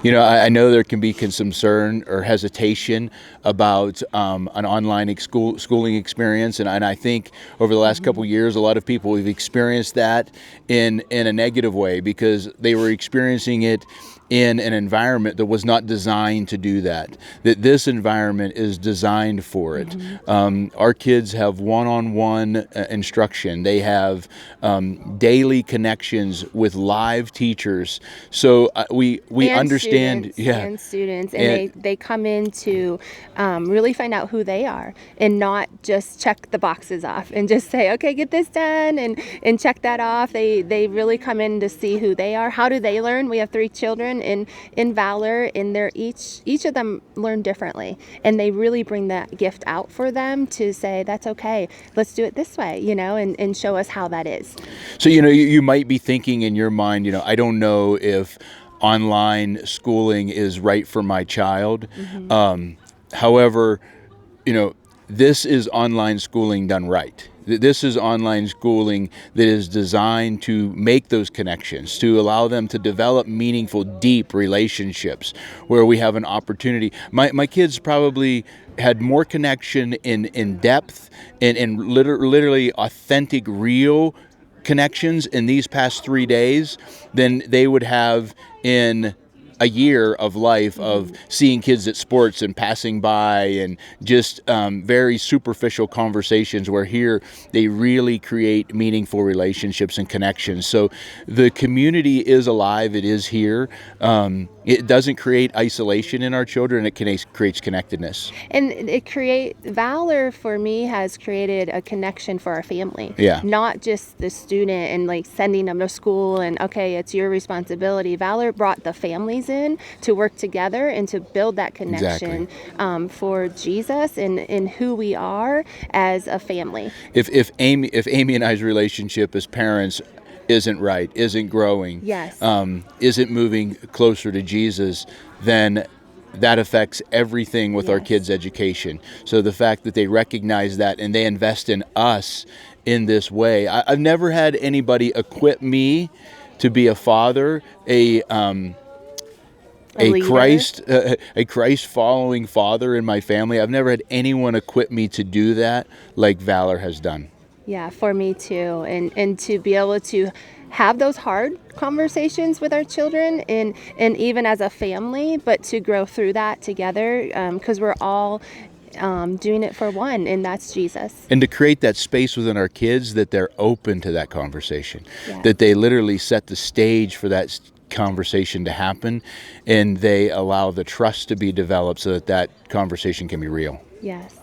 You know, I know there can be concern or hesitation about an online schooling experience, and I think over the last couple of years, a lot of people have experienced that in a negative way because they were experiencing it in an environment that was not designed to do that. That this environment is designed for it. Our kids have one-on-one instruction. They have daily connections with live teachers. So we and understand, students, and they come in to really find out who they are and not just check the boxes off and just say, okay, get this done and check that off. They really come in to see who they are. How do they learn? We have 3 children in Valor, and they're each of them learn differently, and they really bring that gift out for them to say, that's okay, let's do it this way, and show us how that is. So, you might be thinking in your mind, I don't know if online schooling is right for my child. However, this is online schooling done right. This is online schooling that is designed to make those connections, to allow them to develop meaningful, deep relationships where we have an opportunity. My kids probably had more connection in depth and literally authentic, real connections in these past 3 days than they would have in a year of life of seeing kids at sports and passing by and just very superficial conversations, where here they really create meaningful relationships and connections. So the community is alive. It is here. It doesn't create isolation in our children. It creates connectedness. And Valor for me has created a connection for our family. Yeah. Not just the student and like sending them to school and, okay, it's your responsibility. Valor brought the families in to work together and to build that connection for Jesus and who we are as a family. If Amy and I's relationship as parents isn't right, isn't growing, yes, isn't moving closer to Jesus, then that affects everything with our kids' education. So the fact that they recognize that and they invest in us in this way. I've never had anybody equip me to be a father, a Christ following father in my family. I've never had anyone equip me to do that like Valor has done. Yeah, for me too. And to be able to have those hard conversations with our children and even as a family, but to grow through that together, because we're all doing it for one, and that's Jesus. And to create that space within our kids that they're open to that conversation, that they literally set the stage for that conversation to happen, and they allow the trust to be developed so that conversation can be real. Yes.